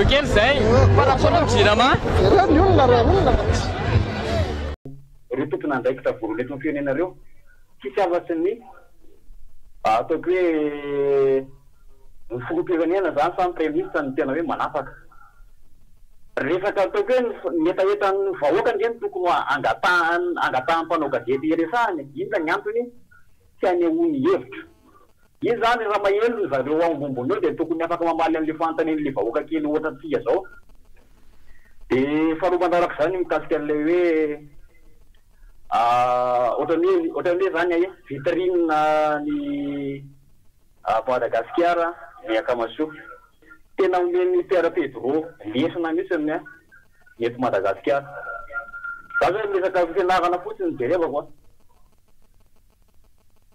kely zay farasoana mijirama ny olona olona reo tompona andraikitra voroletiny firenenareo fitiavatsy ny ataoko hoe ny filoham-pirenena zany samy préministre ny tena hoe manafaka resaka ataoko hoe netaetan'ny vahoaka ndreny tokony angatahan'ny mpanao gazety iresahany inona ny antony tsy anehoany hevitra izy zany raha mahelo zareo ambonimbony eo dia tokony afaka mamaly an'le fanontanian'le vahoaka kely ohatra tsika zao dia faharoa manaraka zany mikasika an'ilay hoe ohatran'ny hoe zany vitrine ny Madagasikara ny akamaso tena omeny Pierre Pedro lesona mihitsy ny eto Madagasikara za zany resaka fianarana fotsiny jerevako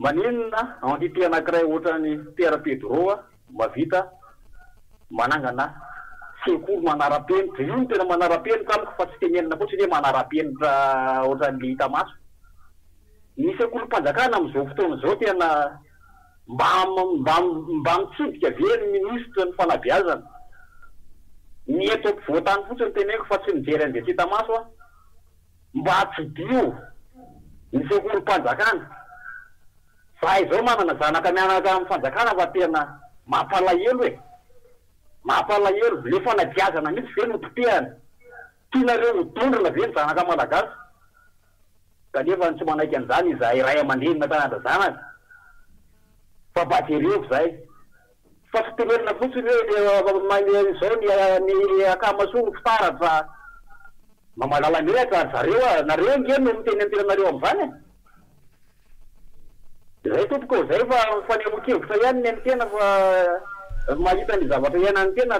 maninona entité anankiray ohatran'ny Pierre Pedro mavita manangana sekoly manara-penitra io tena manara-penitra amiko fa tsy tenenina fotsiny hoe manara-penitra ohatran'le hita maso ny sekoly mpanjakana amin'izao fotoana zao tena mba mitsidika ve ny ministre ny fanabeazana ny eto ampovoatany fotsiny teneko fa tsy mijery an'izay tsy hita maso mba tsidio ny sekoly mpanjakana fa izao manana zanaka mianaka amin'ny fanjakana fa tena mampalahelo mampalahelo le fanabeazana mihitsy ve nopotehana tianareo mitondrona ve ny zanaka malagasy kanefa tsy manaiky an'izany izahay ray aman-drenina tanàna zanaka fa bajereko zay fa tsy tenenina fotsiny hoe zao ny akamasoa fitaratra mamalala miraka zareo nareo ngeny no mitenentenanareo amin'izany zay tompoko zay fa fanehoan-kevitra ihany ny any tena fa mahita ny zavatra ihainany tena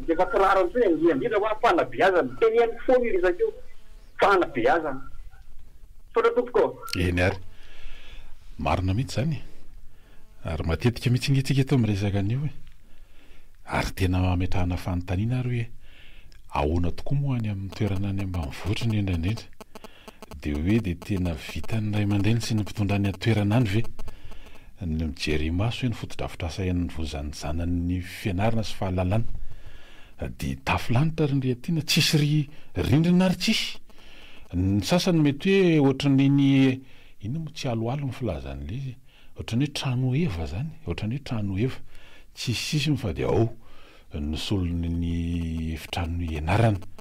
efa kirarany tsy indrindra fa fanabeazana teneny foana irisakeo fanabeazana fona tompoko eny ary marina mihitsy zany ary matetika mitsingitsika eto miresaka an'io hoe ary tena mametrahana fanontaniana ary hoe ahoana tokoa moa any amin'ny toerana any ambanivohitra ny endrandrindra dia hoe dia tena vitany ray aman-dreny sy ny mpitondra any toerana any ve ny mijery maso hoe ny fotodrafitrasa iain'ny vozany zanany fianarana sy fahalalana dia tafilanitra ry ndretiana tsisy ry rindrina ary tsisy ny sasany mety hoe ohatran'iny ino mo tsy aloalo ny filazan'le izy ohatran'ny hoe trano eva zany ohatran'ny hoe trano eva tsisy sisy fa dia ao ny solony ny efitrano ianarana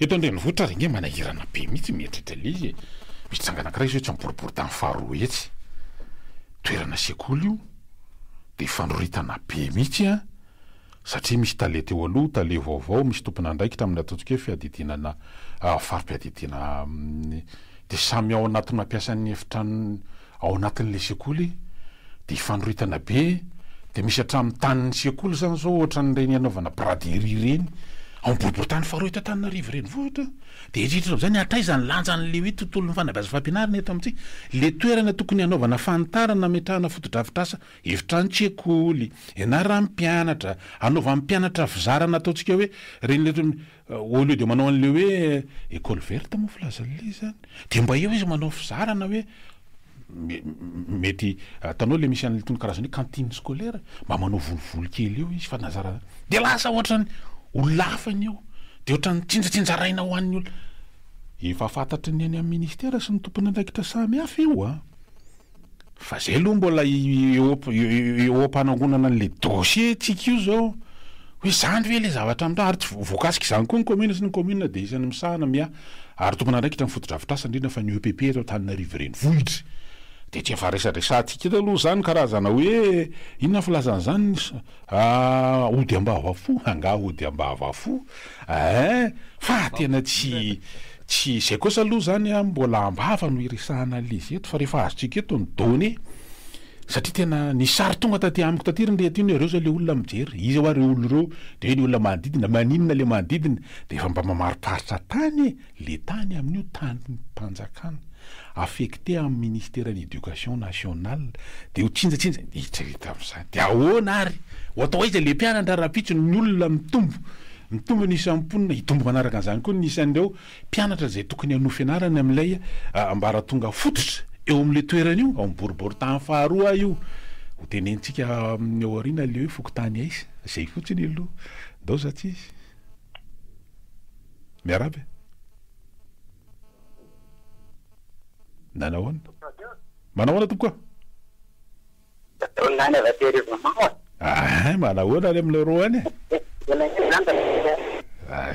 eto andrenivohitra ringe manahirana be mihitsy mieritritra le izy misy tsanganankiray izy hoe tsy miboribory tany faharoa etsy toerana sekoly io dia fanoritana be mihitsy satria misy tale teo aloha tale vaovao misy tompona andraikitra amin'ny ataontsika hoe fiadidinana farim-piadidina dia samy ao anaty mampiasan'ny efitrano ao anatin'le sekoly dia fanoritana be dia misy hatramin'ny tanin'ny sekoly zany zao ohatran'ireny anaovana braderie reny ao boribory tany faharoa eto Antananarivo reny vohitra dia etritrao zany atraizany lanjan'le hoe tontolon'ny fanabeaza fampianarana eto amintsika le toerana tokony anaovana fanitarana metrahana fotodrafitrasa efitrano-tsekoly ianaran'ny mpianatra anaovan'ny mpianatra fizarana ataontsika hoe reny au lieu de manao an'le hoe école verte moa filazan'le zany dia mba eo izy manao fizarana hoe mety tanao le misy an'le tony karazany hoe cantine scolaire mba manao volovolo kely eo izy fa nazara dia lasa ohatrany olafany eo dia ohatrany tsinjatsinjaraina ho an'ny olo efa fantatry ny any amin'ny ministera sy ny tompony andraikitra samy hafa io fa zay aloha mbola eo am-panangonana an'le dossier tsika io zao hoe zany ve le zavatra amin'ra ary tsy voakasika izany koa ny commune sy ny commune dia isan'ny misahana ary tompona andraikitra ny fotodrafitrasa indrindra fa ny EPP eto Antananarivo renivohitra dia tsy efa resaresantsika eto aloha zany karazana hoe inona filazana zany ody ambavafo anga ody ambavafo fa tena tsy zay kosa aloha zany mbola ambava no iresahana l'izy eto fa rehefa azotsika eto ny done satria tena ny sary tonga taty amiko taty rindretiny ireo zao le olona mijery izy ao reo olo reo dia ny olona manodidina maninona le manodidina dia efa mba mamariparitra tany le tany amin'io tany mpanjakana affecté amin'ny ministère de l'éducation nationale dia ho tsinjatsinja hitrarita amin'izany dia ahoana ary ho atao izy le mpianatra rapitso ny olona mitombo ny isan'ny mponina hitombo manaraka an'izany koa ny isan'ireo mpianatra zay tokony hanohy fianarana amin'ilay mbara tonga fototra eo amin'le toerana io ao miboribory tany faharoa io ho tenentsika eo aoriana le hoe fokotany aisa zay fotsiny aloha dao za tsisy miarabe nanao ahoana manao ahoana tompoka manao ahoana any amin'le ro any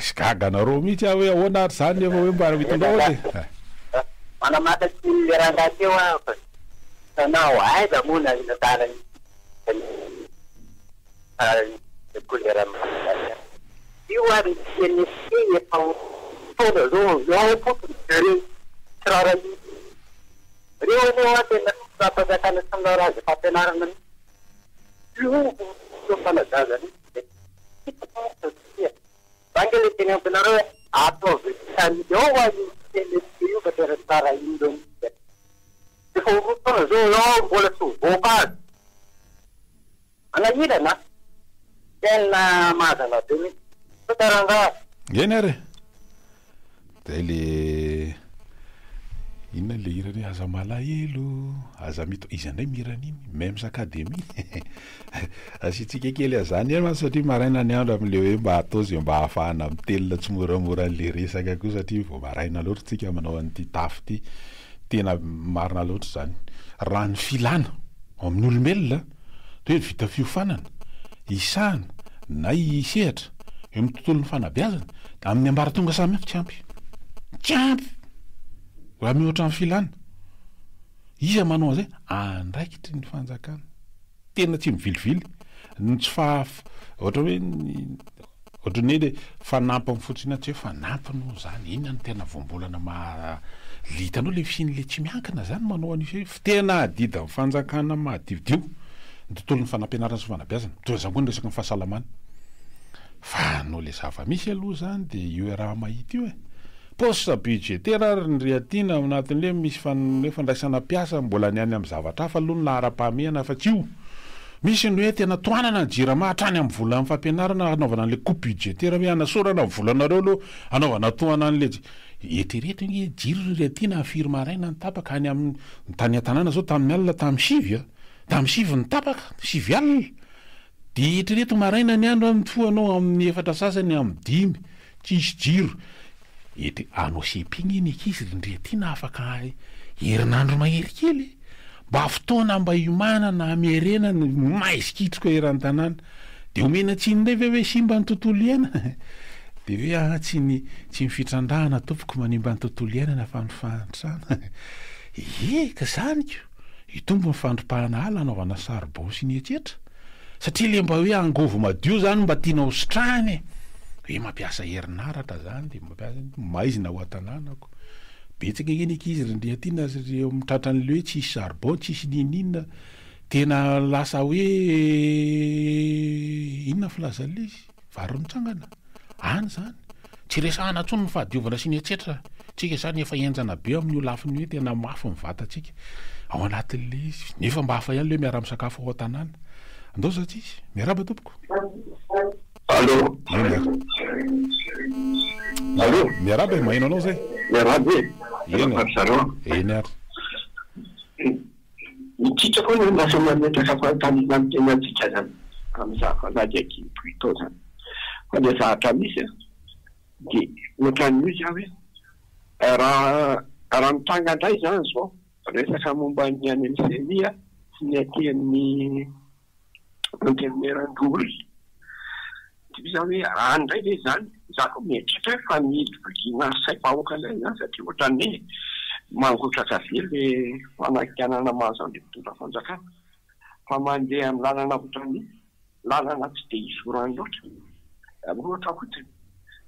skagana mihitsy aho hoe ahoana ary zany efa hoe mba mitondra oe manamatatsy le rangahy teo aho sanao aiza mona tarany kolera io ary tienisy efa foda zao fotony reo kirara reo anao tena apazakana samina azy fampianarana io fanazazany bangele teny ampianareo hoe ataovy sanio azy io fa tena tsara io efa fotoana zao zao mbola tsy voaka azy anahirana tena mazana be mihitsy sotaranga eny ary de le inona le hirany aza malahelo aza mito izy andray miran'iny memes académie asitsika kely azany eny satria maraina ny andro amin'le hoe mba atao zay mba hahafahana mitelona tsy moramora an'le resaka koa satria vao maraina loatra tsika manao an'ity tafy ty tena marina loatra zany raha ny filana amin'ny olombelona to hoe vita fiofanana isahana na isehatra eo amin'ny tontolo ny fanabeazana amin'ny ambaratonga samy hafa tsy ampy raha mihoatra amin'ny filana iza manao an'izay andraikitry ny fanjakana tena tsy mivilivily ny tsy ohatra hoe ohatrany hoe fanampiny fotsiny tsy hoe fanampiny zany iny ny tena voambolana mahalitanao le fisin'le tsy miankina zany manao an'io tena adida ny fanjakana mahadiodio ny tontolo ny fanampianarana sy fanabeazana toa zany koa ny resaka ny fahasalamana fa no le zava-misy aloha zany de io raha mahita io poste budgétaire ary ny riatina anatin'le misy fandraisana piasa mbola ny any amin'ny zavatra hafa aloha ny lahara-pahamehana fa tsy io misy ny hoe tena toanana ny jirama hatrany amin'ny vola amin'ny fampianarana anaovana an'le coupe budgétaire hoe anasorana ny volanareo aloha anaovana toana an'le etereto hoe jiro riatina firma raina ny tapaka any amin'ny tany an-tanàna zao tamin'ny alina tamin'ny sivy ny tapaka 7 alina de etereto maraina ny andro amin'ny foanao amin'ny 4 sasany amin'ny 5 tsisy jiro anao sepigny iny ekizy rindretina afaka herinandro mahery kely mba fotoana mba iomanana amerena ny maizikitriko eran-tanàna de omena tsy indray ve hoe simba ny tontolo iaina de hoe tsy mifitrandrahana tompoko manimba ny tontolo iainana fa ny fahantrana ka zaniko itombo ny fandropahana ala anaovana saribao sy ny etsetra satria le mba hoe angovo madio zany mba tianao sitrany hoe mampiasa herinaratra zany de mampiasa maizina ho an-tanànako betsaka eny ekizy rindriatina reo mitratran'le hoe tsisy saribao tsisy ninina tena lasa hoe inona filazan'le izy vary mitsangana any zany tsy resahana ntsony ny fahadiovana sy ny etsetra tsika zany efa enjana be amin'ny olafiny hoe tena mafy ny vatatsika ao anatin'le izy nefa mba hafa ihany le miara-misakafo ao an-tanàna andao za tsy izy miaraba tompoko allo miaraba mahino anao zay miaraba eny ary mitritra koa ny lasa mametraka fahatanina amin'ny tena antsika zany amin'ny zafanady plutôt zany fa le zahatra misy de ohatran'io za hoe raha mitanga indray zany zao resaka momba ny any amin'ny semia sy ny aty amin'ny intermeran-drory za hoe raha ndray le zany za koa mieritritra fa midivoliana say vahoaka ilay zany satria ohatran'ny hoe mangotraka ve le fanakianana mahazo an'le mpitondra fanjakana fa mandeha amin'ny lalana ohatran'ny lalana tsy de isorany loatra ohatra fotsiny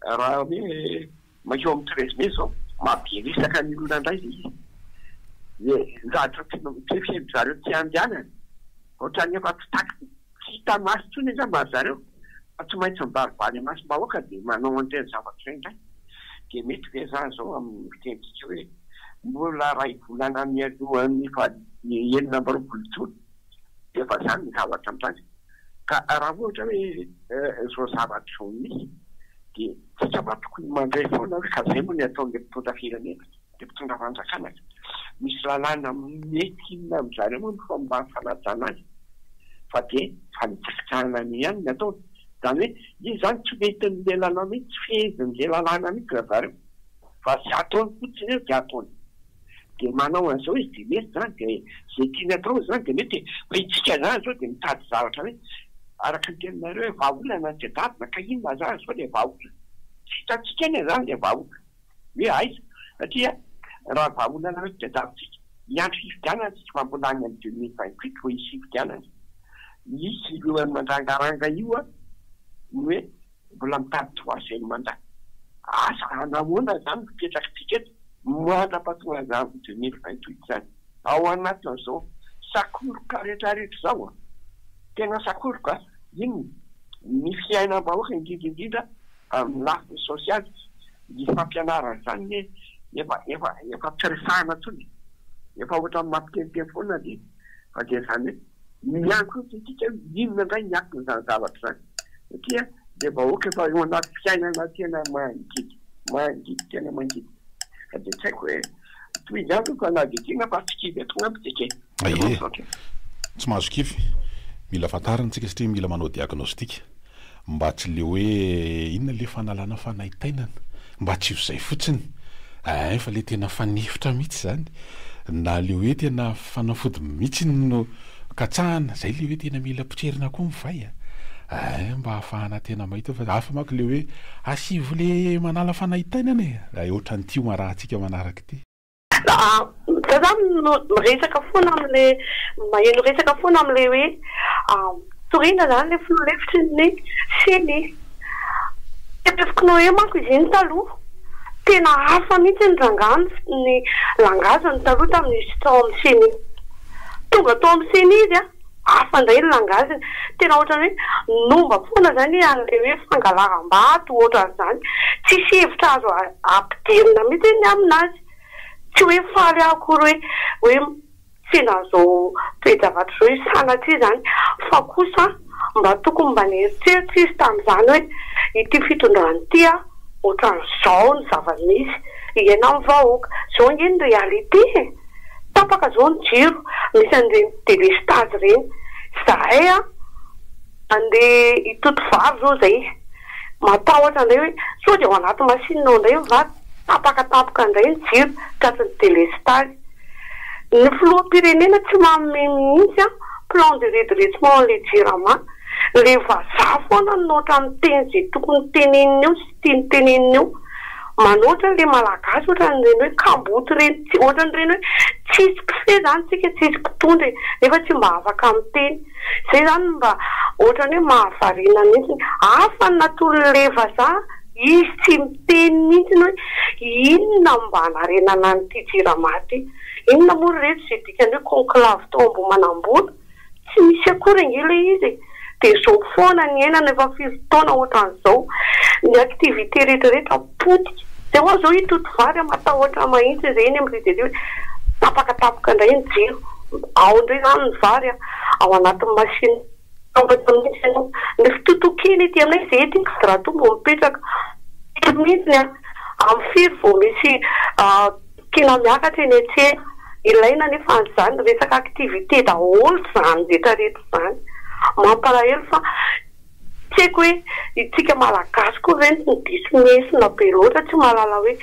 raha hoe makeo amin'ny 13 mai zao maberesaka ny olona indray izy de zatra tefeby zareo tsy andehanany ohatran'ny efa tsy hita masy tsony izy mba zareo fa tsy maintsy mibaribary masy bahoaka de manao an'ireny zavatra indray de mety ve za zao amin'ny fitentsika hoe mbola ray volana mialohan'ny enina amby roapolo jona de efa zany ny zavatra mitany ka raha ohatra hoe zao zavatra zao misy de tsika mba tokony mandray foana hoe ka zay moa ny ataon'le mpitondra firenena le mpitondra fanjakana misy lalàna mety inona amin'izareo moa ny fomba fanajana azy fa de fa nitsifikahana ny ihany ny atao zany hoe izy zany tsy mety n'le lalàna mihitsy fezin'le lalàna mihitsy ravary fa sy ataony fotsiny eo de ataony de manao an'izao izy de mety zany de zay tiany atao zany de mety hoe itsika zany zao de mitady zavatra hoe araka ny teninareo hoe vahaolana tsy dadina ka inona zany sao le vahaolana tsy hitatsika eny zany le vahaolana hoe aiza satria raha vahaolana hoe de daditsika iandro fifidianana tsy mambola any amin'ny 2028 ho isy fifidianana isy lohan'ny mandrangaranga io a hoe mbola mitady troisième mandat asa anahoana zany mipetrakitika eto mandra-pahatonga zany 2028 zany ao anatin'izao sakoroka rehetrarehetra zao a tena sakoroka iny ny fiainam-bahoaka indrindra amin'ny lafiny sosialy ny fampianarana zany efa piresahana tsony efa ohatra mampiteniteny foana de fa de zany hoe mianko tika inona indray miankiny zany zavatra zany satria de vahoaka efa eo anaty fiainana tena mangidy tena mangidy ka de tsy haiko hoe toy izany fa na de tina fa tsy kivy tonga amitsika tsy mahazo kivy mila fantarantsika satria mila manao diagnostika mba tsy le hoe inona le fanalana fanaitainana mba tsy izay fotsiny fa le tena fanefitra mihitsy zany na le hoe tena fanafody mihitsy no katsahana zay le hoe tena mila potserina koa mivay mba ahafahana tena mahita fa hafa manko le hoe asivo le manala fanaitainana ohatra ny tio marahantsika manaraka ty resaka foana am'le maheno resaka foana am'le hoe torina zany le filolefitry ny seny efikonao eo manko izy iny taloha tena hafa mihitsy ny rangano ny langazany taloha tamin'izy tao amin'ny seny tonga tao amin'ny seny izy a hafa ndray ny langazany tena ohatrany hoe nomba foana zany an'le hoe fangalagam-bato ohatran'izany tsisy hevitra azo ampidirina mihitsy ny aminazy tsy hoe faly akory hoe tsena zao toe-javatra zao izy sanatry zany fa kosa mba tokony mba nieritseritra izy tamin'izany hoe ity fitondrany ty a ohatran'izao ny zava-misy iena amin'ny vahoaka zao nge ny réalité tapaka zao ny jiro misy an'ireny délestage reny zahay a andeha hitoto vary zao zay matahotra indray hoe sao de ao anaty masinina ao indray va tapakatapaka indray ny jiro tratrin'ny délestage ny filoham-pirenena tsy manome mihitsy a plan de redressement le jirama le vazaha foana notra amin'ny teny zay tokony teneniny eo sy tiany teneniny eo manoatra le malagasy ohatran'ireny hoe kamboty reny ohatran'ireny hoe tsisy pifé zany tsika tsisy mpitondra nefa tsy mba afaka amin'ny teny zay zany mba ohatrany hoe mahavarina mihitsy hafa ny natolo-le vazaha izy tsy miteny mihitsy hoe inona mba hanarenana nyity jiramaty inona moa rehetra zay dikany hoe conclave tao ambo manam-bola tsy misy akory angela izy de zao foana ny ainana efa 50 taona ohatran'izao ny activité rehetrarehetra potika zay hoa zao hitoto vary matahotra mahitsy zay eny amin'ny de hoe tapakatapaka indray ny jiro ao indray zany ny vary ao anatin'ny machine ny fitotokely ety aminay zay ety rato mbo mipetraka mihitsy amin'ny firy vao misy kina miakatra eny etsena ilaina nefa an'izany resaka activité daholo zany rehetrarehetra zany mampalahelo fa tsy haiko hoe itsika malagasy koa reny ny disimesina be loatra tsy mahalala hoe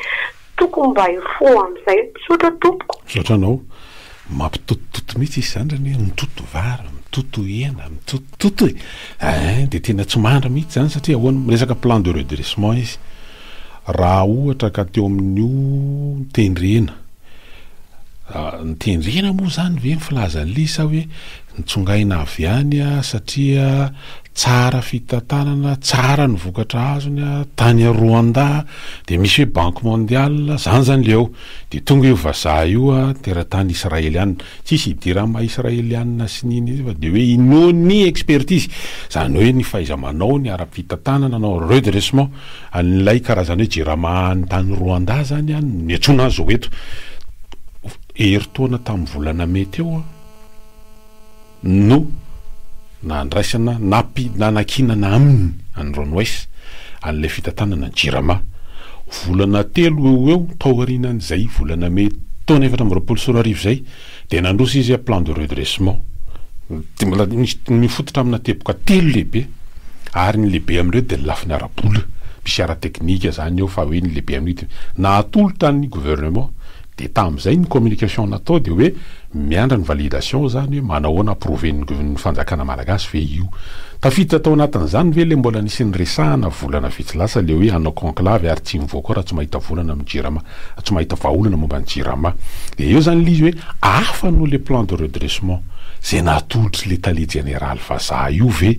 tokony mba ifo amin'izay misotra tompoko sotranao mampitotototo mihitsy izy zany rany mitoto vary mitoto hena mitotototo de tena tsy mandra mihitsy zany satria ahoana resaka plan de redressement izy raha ohatra ka teo amin'io tendrena ny tendrena moa zany ve mifilazany lisa hoe nitsongaina avy any a satria tsara fitantanana tsara ny vokatra azony a tany a Rwanda de misy hoe banque mondiale zany zany leo de tonga io vazaha io a teratany israeliana tsisy hidirama israeliana sy niny izy fa de hoe inony expertise zany hoe ny faizamanao ny ara-pitantanana anao redressement an'ilay karazany hoe jirama ny tany Rwanda zany a miatsona azy zao eto heritaona tamin'ny volana mety eo no nandraisana nanakinana aminy any Ranoise an'ilay fitantanana ny jirama volana 3 eo taorinan'izay volana mety taona 2024 zay de nandrosa izy plan de redressement mifototra amina teboka 3 lehibe ary ny lehibe amin'ireo dia lafiny ara-bola misy ara-teknika zany eo fa hoe ny lehibe amin'io nahatolo tany gouvernement dia tamin'izay ny communication natao dia hoe miandra ny validation zany hoe manahoana approuven'ny fanjakana malagasy ve io tafiditra tao anatin'izany ve le mbola nisy ny resahana volana vitsy lasa le hoe hanao conclave ary tsy mivoaka raha tsy mahita volana amin'ny jirama tsy mahita vahaolana momba ny jirama dia eo zany lizy hoe afa no le plan de redressement zay nahatolotry le tale général vazaha io ve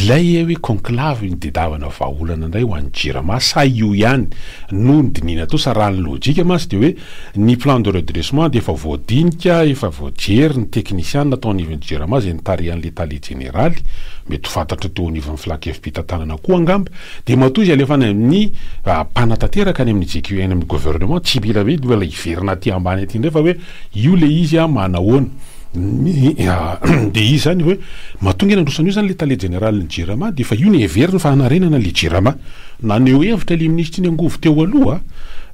lay hoe conclave ny dedavana vahaolana indray ho an'ny jirama sa io ihany no ny dinina to sa raha ny logika masy dia hoe ny plan de redressement dia efa voadinika efa voajery ny technicien natao anivon'ny jirama zay nitarihan'le tale généraly mety fantatra teo anivon'ny flaky FP-tantanana koa angamba dia matoa izy alefana amin'ny mpanatanteraka any amin'ny JQN amin'ny gouvernement tsy mila hoe mbola iverina aty ambany aty indray fa hoe io le izy manahoana dia izy zany hoe mahatonga eny androsana io zany le tale général ny jirama dia fa io ny heveriny fa hanarenana le jirama naneho hevitra le ministry ny angovo teo aloha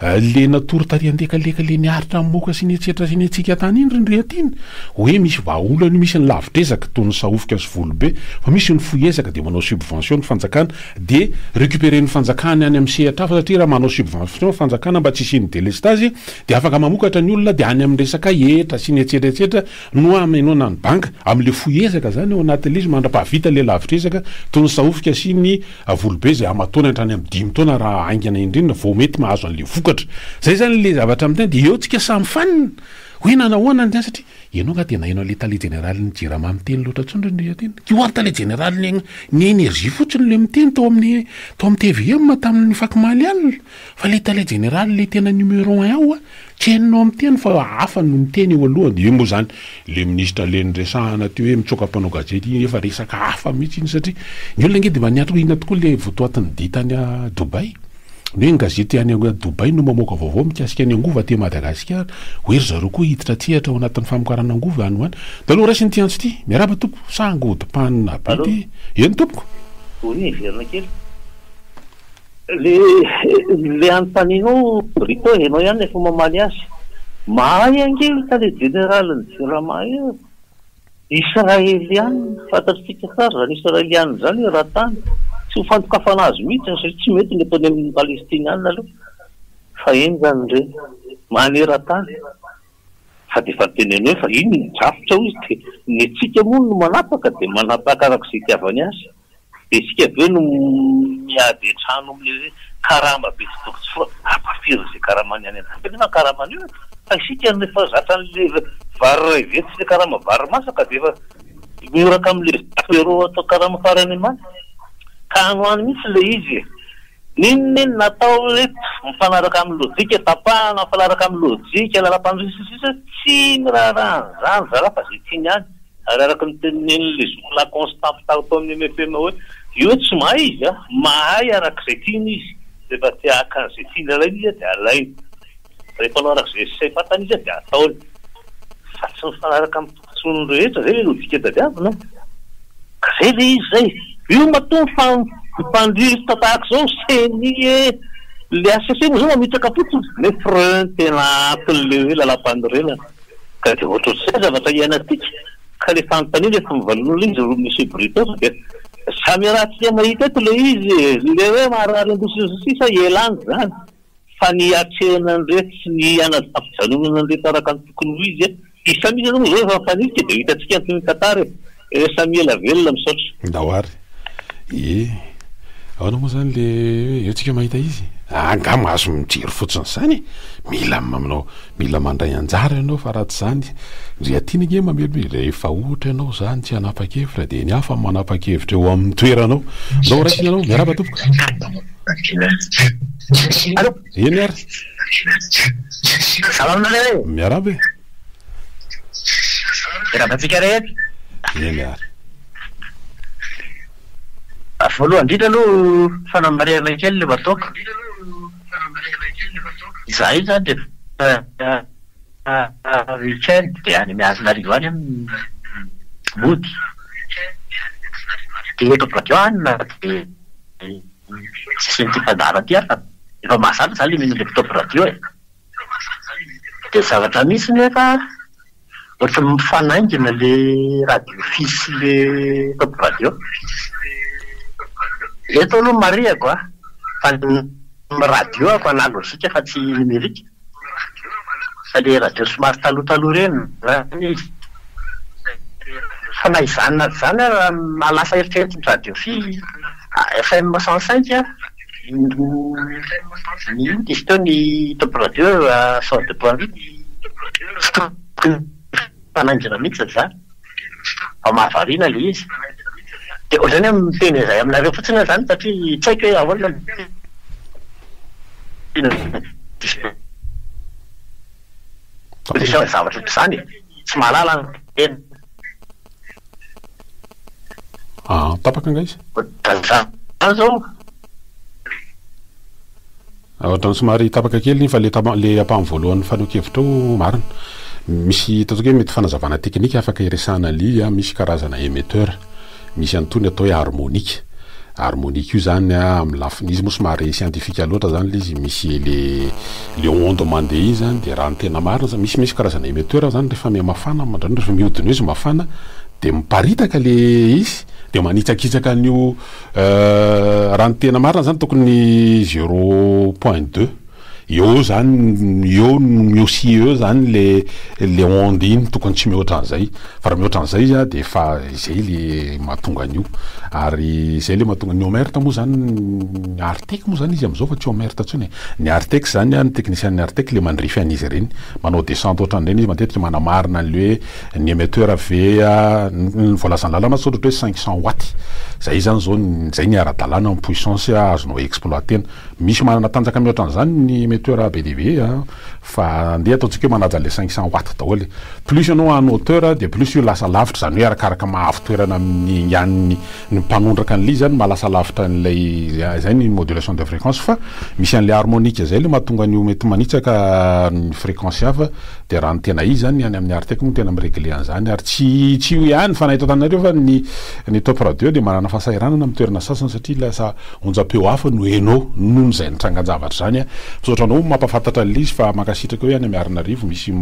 le natory tarian-dekaleka le niaritra amin'ny moka sy nietsetra sy nietsika tany iny rindreatina hoe misy vahaolana misy ny lavidrezaka toy ny sahofika sy volobe fa misy ny foiezaka dia manao subvention ny fanjakana dia récupérer ny fanjakana any amin'ny sehatra hafa satria raha manao subvention fanjakana mba tsy isiny délestage dia afaka mamokatra ny olona dia any amin'ny resaka etra sy nietsetretsetra no amenona ny banka amin'le foiezaka zany ao anatin'le izy mandra-pahavita le lavidrezaka toy ny sahofika sy ny volobe zay amatona entrany amin'ny 10 taona raha aingana indrindra vao mety mahazo an'le vokatra zay zany le zavatra amin'ny teny dia eo tsika samy fanina hoe nanahoana ny satria ianao nga dia nahinao le tale général ny jirama miteny loatra tsondry ny teny kioary tale général ny énergie fotsiny le miteny tao amin'ny TVM tamin'ny fakimaly alina fa le tale général le tena numéro 1 ao tsy hainao miteny fa hafa no miteny eo alohany io moa zany le ministre le nyresahana teo hoe mitsoka mpanao gazety iny efa resaka hafa mihitsy iny satria ny olona nge dia maniatro ina tokoa le votoatiny ditany a Dubai ny hoe ny gazety any Dubai no mamoaka vaovao mikasika ny angovo aty Madagasikara hoe ry zareo koa hiditra tsehatra ao anatin'ny famokarana angovo any hoany da aloha raisy ny tiantso ty miaraba tompo sangodimpanina be ty eny tompoko verina kely le anontanianao rito ianao ihany efa mamaly azy mahay angely tale général ny jirama io israeliany fantatritsika tsara zany israeliany zany raha tany tsy ho fantokafana azy mihitsy satria tsy mety ny ataony amin'ny palestiniana aloha fa iny zany re maneran-tany fa dia fa teneny hoe fa iny midrafotra ho izy dia ny atsika moa no manapaka dia manapaka arak'izay itiavany azy dia isika aveo no miady an-trano amin'le karama be tsy toko tsy ampafiry izay karamany any an-tena karamany io fa isika nefa zatran'le vary ray vetsy le karama vary masaka dia efa mioraka amin'le apero atao karama farany many ka anoany mihitsy le izy ninoniny natao hoe mifanaraka amin'ny lojika tapahana mifanaraka amin'ny lojika lalam-pandrisisisa tsy miraharaha zany zara fa zay tiany any ary araka ny tenin'le zokola constant tao amin'ny MFM hoe io tsy mahay izy mahay arak'izay tiany izy rehefa tia akan'izay tiany alainy izy dia alainy rehefa anao arak'izay say fatany izy dia ataony fa tsy mifanaraka amin'ny tokotsony rehetra zay le lojika tadiavina ka zay le izy zay io matonga mpandrivitra tahaka zao seny le ACC moa zao mamitaka fotsiny le frein tena atin'le hoe lalam-pandirelana ka dia ohatra zay zavatra ianatika ka le fanontaniana efa mivalon'olona izy ro monsieur Brito dia samy raha tsy dia mahita eto le izy le hoe maharary indosisisa elany zany fa ny atsehana an'iretsy sy ny anadafijanonana an'iretsy araka ny tokony ho izy isamisy aloha zao efa mifanitika dia hitantsika ny Qatar samy ela velona misaotra dahoary aona moa zany le eo tsika mahita izy anga mahazo mijery fotsiny zany mila mandray anjara ianao fa raha tsy zany ry aty nge mamelo rehefa ohatra ianao zany tsy hanapa-kevitra dia ny hafa manapa-kevitra eo amin'ny toeranao nao raisina anao miaraba tompoko eny ary miaraba eny ary voalohany indrindra aloha fanamariana kely le batoaka za io zany dia weekend dia any miazonarivo any amin'ny mody dia eto radio any dia tsy ny timpandara ty fa efa mahazatra zany le mino le mpitopy radio e dia zavatra misy nefa ohatra mifanaingina le radio fisy le topy radio eto aloha mariako a fa radio ako analotsika fa tsy numerika fa le radio somary talohaloha reny fa na izany zany malasa eritreritry ny radio FM 105 ny izy teo ny top radio 102.8 fananjina mihitsy zany ao mahavariana le izy de ohatrany hoe miteny izay aminareo fotsiny zany satria tsy haiko hoe ahoana zavatra zany tsy mahalala tena tapaka nga izy zao ohatrany somary tapaka kely fa le ampahany voalohany fanokevitra ao marina misy ataoko hoe mety fanazavana teknika afaka iresana li misy karazana émetteur misy antony atao hoe harmonique io zany amin'ny lafiny izy moa somary scientifique loatra zany le izy misy le onde mandeha izy zany de raha ny tena marina misy karazana émetteur zany rehefa mafana mandrano rehefa mihodina izy mafana de miparitaka le izy de manitsakitsaka an'io raha ny tena marina zany tokony 0.2 eo zany eo aussi eo zany le onde iny tokony tsy mihoatra an'izay fa raha mihoatra an'izay izy de fa izay le mahatonga an'io ary izay le mahatonga ny omerte moa zany artec moa zany izy am'izao fa tsy omerte tsony ny artec zany ny technicien ny artec le mandrify an'izy ireny manao descente ohatran'ireny izy matetika manamarina an'le hoe ny émetteur ave ny voalazany lalàna tsy ohatra hoe 500 watts zay zany zao zay ny ara-dalàna ny puissance azonao exploitena misy manana tanjaka mihoatra an'izany ny émetteur be dehibe fa andeha ataontsika hoe manaja le 500 watts daholo plus ianao en hauteur de plus io lasa lavitra zany hoe arakaraka mahavitoerana amin'ny ian'ny ny mpanondraka an'le zany malasa lavitra n'lay zay ny modulation de fréquence fa misy an'le harmonique zay le mahatonga an'io mety manitsaka ny fréquence hafa de raha ny tena izy zany any amin'ny artec moa tena miregle an'izany ary tsy io ihany fa nahita tanareo fa ny top radio de manana fahasahiranana amin'ny toerana sasany satria lasa onjam-peo hafa no hainao noho izay nitrangan-javatra zany soatranao mampafantatra an'le izy fa makasitraka hoe any Miarinarivo misy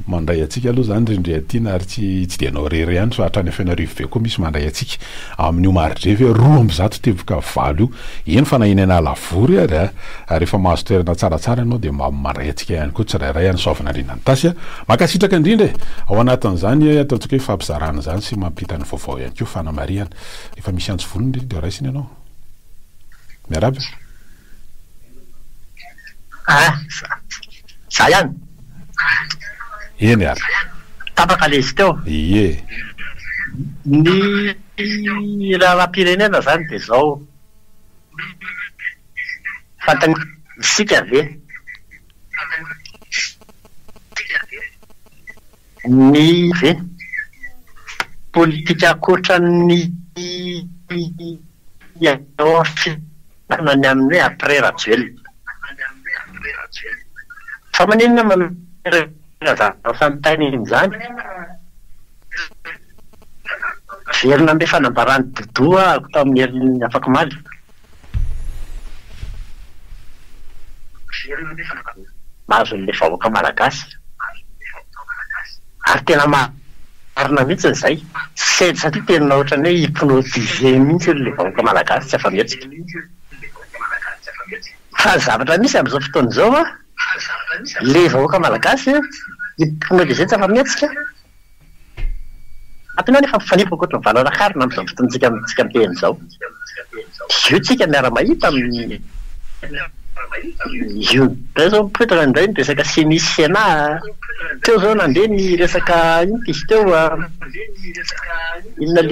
mandray atsika aloha zany rendre atyna ary tsy de anao rery ihany fa hatrany Fianarivy be koa misy mandray atsika amin'io maridrevy 2 teboka valo io eny fa nahinana lavory ary rehefa mahazo toerana tsaratsara ianao de mandray atsika ihany koa tsirairay any sovina rindany tasy makasitraka indrindra ao anatin'izany ataontsika hoe fampizarana zany sy mampitany vaovao ihany koa fanamariana efa misy antsy volony de raisiny ianao miaraby za ihany eny ary tapaka le izy teo ie ny raharam-pirenena zany de zao fantany sika ve ny ve politika akoatran'ny nany amin'ny hoe après Rajoelina fa maninona samtany iny zany verina mbe fanambarany dodoa ako tao amin'ny herin'ny afaka maly mahazo n'le vahoaka malagasy ary tena marina mihitsy zay satria tena ohatrany hoe hypnotisé mihitsy le vahoaka malagasy tsy afa-mihetsika fa zavatra misy amin'izao fotoana izao le vahoaka malagasy hypnotisé tsy afa-mihetsika ampinao nefa mifanipako ohatry ny valanakarina amin'izao fotoana tsika miteny izao io tsika miara-mahita amin'ny io zao mipoitra indray ny resaka sinisena teo zao nandeha ny resaka izy teo inona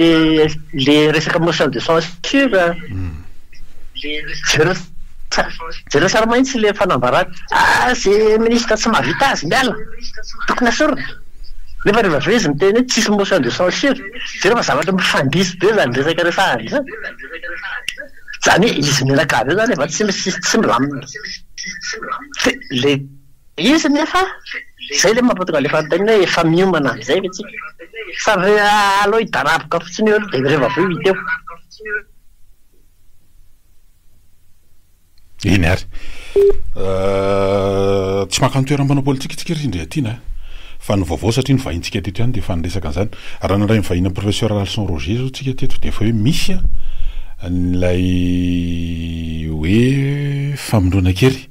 le resaka motion de censure jereo sara mahitsy le fanambarany zay ministre tsy mahavita azy miala tokony asorina nefa rehefa avy izy miteny hoe tsisy motion de censure jereo fa zavatra mifandisy be zany resaka resahany zany zany hoe izy menakavy eo zany efa tsy milamina le izy nefa zay le mampatonga le fantany hoe efa miomana am'izay ve tsika sary aloha hidaraboka fotsiny eo de rehefa avy eo hita eo iny ary tsy makany toeram-panao politika tsika rindry atyna fa ny vaovao satria ny vahintsika teto ihany de fa nyresaka an'izany raha naray ny vahina professeur Alson Roger zao tsika teto de efa hoe misy nylay hoe famondrona kely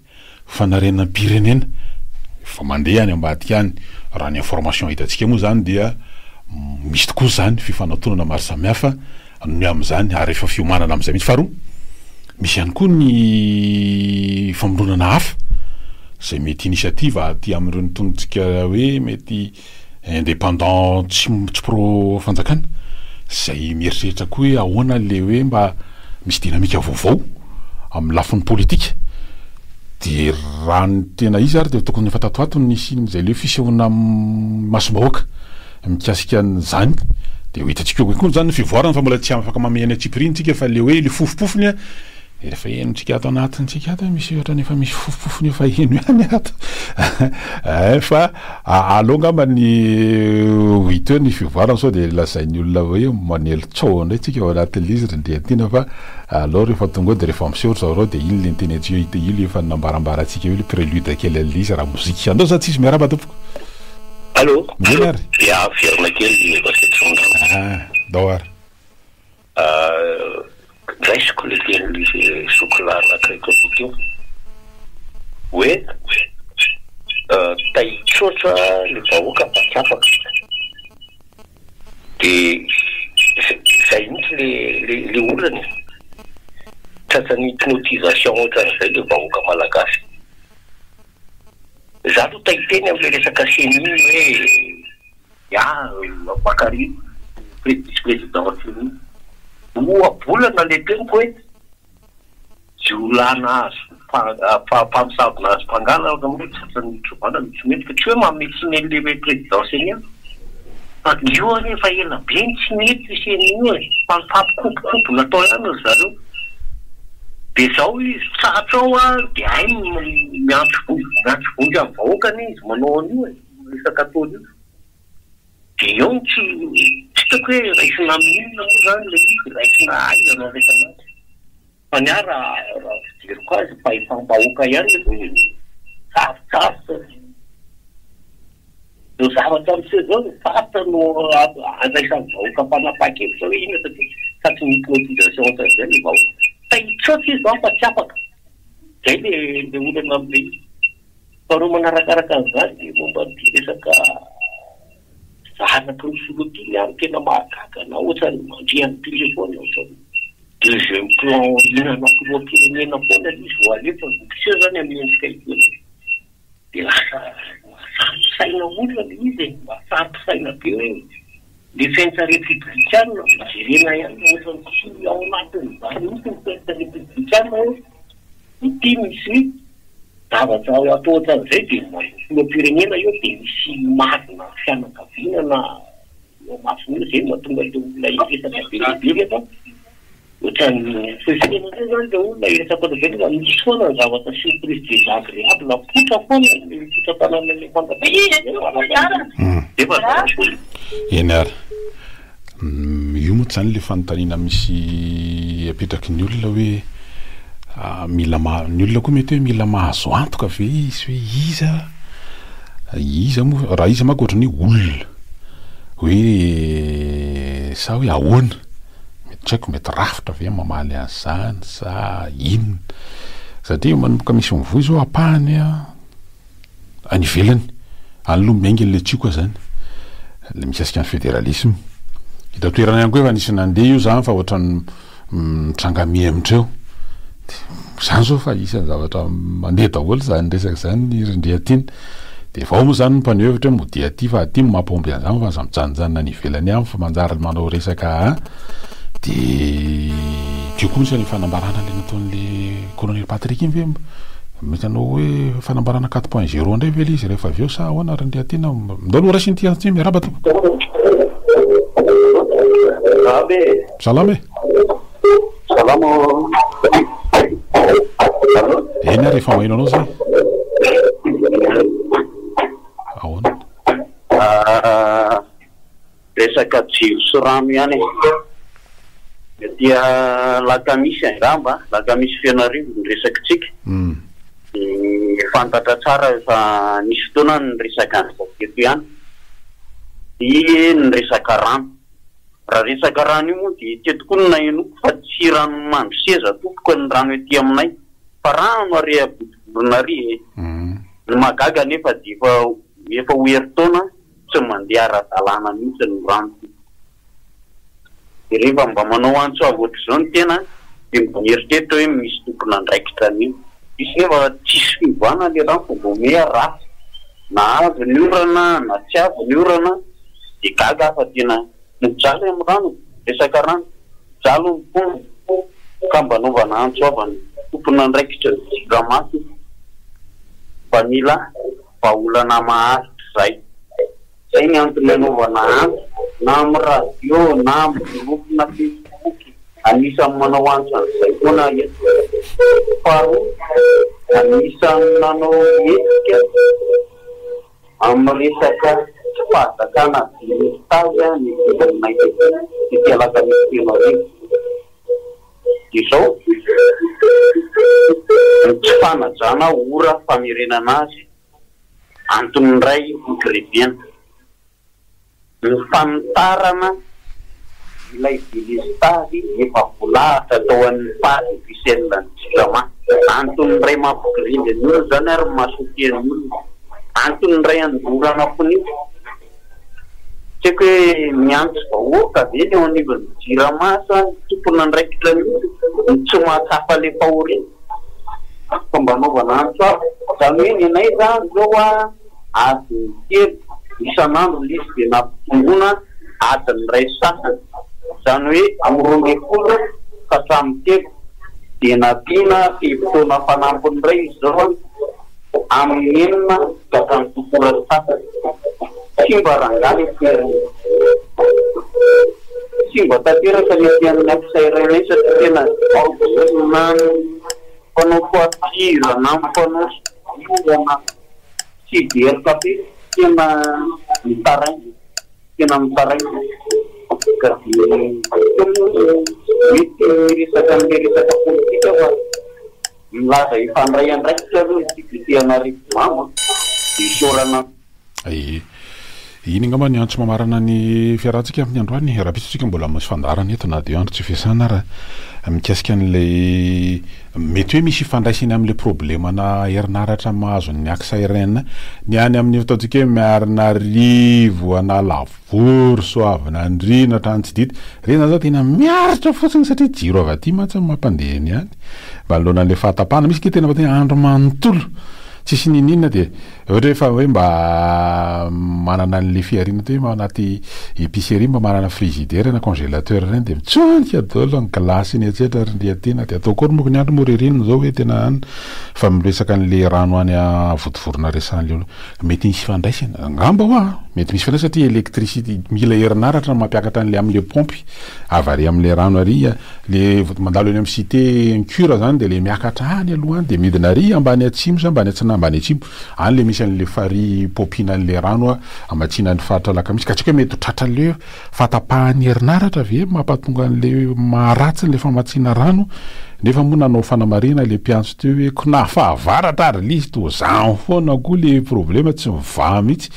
fanarena pirenena fa mandeha any ambadika any raha ny information hitantsika moa zany dia misy tokoa zany fifanantonana maro samihafa ny am'izany ary efa fiomanana am'izay mihitsy faharoa misy ihany koa ny famondronana hafa zay mety initiative aty amin'ireo tonontsika hoe mety indépendant tsy pro fanjakana zay mieritreritra koa hoe ahoana le hoe mba misy dinamika vaovao amin'ny lafiny politika de raha ny tena izy ary de tokony efa tatoato nisy zay le fisehoana masom-bahoaka mikasika an'izany de ho hitantsika koa zany fivoarana fa mbola tsy afaka mamehany atsipirinytsika fa le hoe le fofopofony rehefa enotsika ato anatintsika ato misy ohatra nefa misy fofopofony efa eno ihany ato fa aloha ngamba ny hita hoe ny fivoarana sao de lazain'ny olona hoe manelo tsao ndray tsika ao anatin'le izy ndreatina fa aloha rehefa tonga de rehefa misehotra zao reo de iny le ntenetsika hita ilo efa nambarambarantsika hoe le prélude kely an'le izy raha mozika andao za tsisy miaraba tompoko allô Mienary ya firma kely vasetrondra daoara raisiko le teny sokolary anakaiky io hoe taitsotra le vahoaka mpatsapaka de zay mihitsy le olany tratrany hypnotisation ohatran'izay le vahoaka malagasy za aloha taiteny am'le resaka seny hoe Bakary vice-président moabolana le teniko hoe jiolana mpamosavina azy mpangala hoe tratrany trobana misy mety fa tsy hoe mametsiny le présidence eny any fa io anefa ela be ny tsy mety seny io e fa mifampikopokopo natao ihany ry zareo de zao izy tratra ao a de hay miantso vonjy amin'ny vahoakany izy manao an'io e resaka ataony io de eo tsy hitako hoe raisina amin'inona moa zany le izy raisina aizana resanazy fa ny ara raha fijeriko azy fa ifambahoaka ihany hoe sarosarotra no zavatra am'se zao faritra no andraisan'ny vahoaka mpanapakevitra hoe ina satria satsy ny hypnotisation ohatran'izay le vahoaka taitsotra izy zao fa tsy afaka zay le olana am'le izy fa reo manarakaraka an'izany de momba ny resaka zanaky ny filotiny any tena mahagaga na ohatrany mandriany téléphone ohatrany deuxième plan inana filoam-pirenena foana izy ho alefa mpiseo zany amin'endrika izy de lasa mahasarotsaina olona le izy e mahasarotsaina be hoe defensa républicaine jerena ihany ohatrany tsy ao anatin'izany mihitsy ny defensa républicaine hoe ity misy zavatra atao ohatran'izay de filoam-pirenena eo de misy marina fianakaviana na eo masina io zay mahatonga le olona iresaka belibery fa ohatran'ny firenena zay zany le olona iresaka belibery misy foana ny zavatra surprise désagréable potra foana le fitratana le eny ary io moa tsy zany le fanontaniana misy apetraky ny olona hoe mila ny olona koa mety hoe mila mahazo antoka ve izy hoe iza moa raha iza mako ohatran'ny olona hoe sa hoe ahoana mety tsy haiko mety rafitra ve mamaly an'izany sa inona satria manomboka misy mivoy zao apahany any ivelany anyloha miaingany le tsikoa zany le mikasika ny fédéralisme hita toerana ihany koa efa nisy nandeha io zany fa ohatrany mitranga-mihamitreo zany zao fa isan'ny zavatra mandeha daholo zany resaka zany rindreatina de vao moa zany mpaneho hevitra hoe mody aty fa aty mampomby an'izany fa za mijanonjanona ny ivelany any fa manjary manao resaka de teo koa misy ny fanambarana le nataon'le colonel Patrick iny ve mety anao hoe fanambarana 4.0 ndray ve le izy rehefa avy eo sa ahoana rindreatina mindao aloha rasy nyty antsy miaraba to salama e salama eny ary efa maheno anao zay ahoana resaka jiro sy rano ihany dia lakamisy angamba lakamisy fianarivo ny resaka tsika fantatra tsara efa nisy fotoana ny resaka an'izao ihany ny resaka rano raha resaka rano io moa dia tia tokoa ny nainoko fa tsy rano mandro seza tompoko ny rano ety aminay fa rano ary abotiborina ary ny magaga nefa dia efa ho herintaona tsy mandeha ara-dalàna mihitsy ny rano dia rehefa mba manao antsoavy ohatr'izao ny tena dia mba mieritreritra hoe misy tompona andraikitra an'io isy nefa tsisy fivoana le rano fa mba omea ratsy na avy ny orana na tsy avy ny orana dia gaga fa tena mijaly amin'ny rano resaka rano jalo ny fona ka mba naovana antsoavany tompona andraikitra jiramaty fa mila vaolana maharitra zay ny antony anaovana antso na amin'ny radio na amin'ny grupona Facebook anisan'ny manao antso an'izay foana faharoa anisan'ny nanao hetsika amin'ny resaka tsy fahazakana distazy ny fivorinay ity alakamisy telo izao tsy fanajana ora famerenana azy antony ray ingrédients ny fanitarana ilay delestazy efa volahatra tao amin'ny paty ofisielina ny jirama antony ray mampigrindy ny olo zany ary masotiany olona antony ray andorana fonitsy tsy haiko hoe miantso vahoaka ve ny eo anivon'ny jiramasa tompona andraikitra ny tsy mahatsafa le fahoriana fomba naovana antso aho zany hoe nenay zany zao adiny telo isan'andro lisy dia nampitongona adiny ray sasany zany hoe amin'ny 12 ka hatramin'ny telo dia napiana fifotoana fanampiny ray izy zao amin'ny 9 ka hatramin'ny tokora sasany tsy mba rangaly tsy mba tanteraka ny amin'ny ampisairanay satria tena na mpanao foatira na mpanao iorana tsy derika be tena mitarainy ka mety resaka amin'le resaka politika fa milaza ifandray andraikitra aloha dipiteanarivo mama isorana iny angamba ny antso mamarana ny fiarahantsika amin'ny androany raha pisitsika mbola misy fandarana eto na dia andro tsy fiasana raha mikasika an'ilay mety hoe misy ifandraisany amin'ilay problemana herinaratra mahazo ny aksairena ny any amin'ny ataontsika hoe miarinarivo analavory soavina andrina hatrany tsy dity rena zao tena miaritra fotsiny satria jiro avy aty mantsy mampandeha ny any manoloana an'ilay fahatapahana misy ke tena fa tena andro manontolo tsisy ninina dia ohatra efa hoe mba manana an'le fiarina to hoe manaty épicerie mba manana frigidaire na congélateur reny dia mitsonika daholo ny glace iny etsetra rindriatena dia atao kory moko ny andro moririny zao hoe tena any fa miresaka an'le rano any avotivorona resan'le mety misy fandraisana angamba hoa mety misy fandraisana satria électricité mila herinaratra mampiakatra an'le amin'le pompy avary amin'le rano ary le mandalo eny amin'ny cité cure zany dia le miakatra any aloha any dia midina ary ambany atsimo sa ambany atsina ambany atsimo any le misy an'le fary popina an'le rano amatsina ny faritra lakamisy ka tsika mety tratra le fatapahany herinaratra ve mampatonga an'le maharatsy n'le famatsina rano nefa moa nanao fanamarina le mpiantso teo hoe kona fahavaratra ary lizy to zany foana koa le problema tsy mivaha mihitsy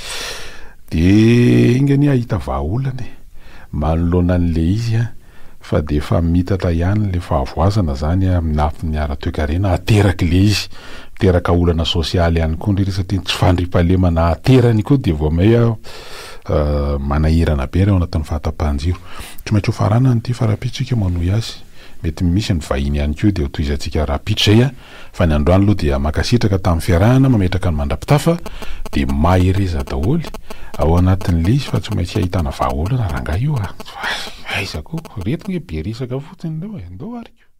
dia ingany ahita vahaolana manoloana an'le izy fa dia efa mitatra ihany le fahavoazana zany amin'ny ara-toekarena ateraky le izy teraka olana sosialy ihany koa ndry satria tsy fandripahalemana aterany koa dia vao may manahirana be reo anatin'ny fahatapahan-jiro tsy maintsy ho farana nyity fa rapitsika manohy azy mety misy ny vahiny ihany koa dia toizantsika rapitra zay fa ny androany aloha dia makasitraka tamin'ny fiarahana mametraka ny mandrapitafa dia mahireza daholy ao anatin'le izy fa tsy maintsy ahitana vahaolana rangah io aizako retina hoe be resaka fotsiny leo ndao ariko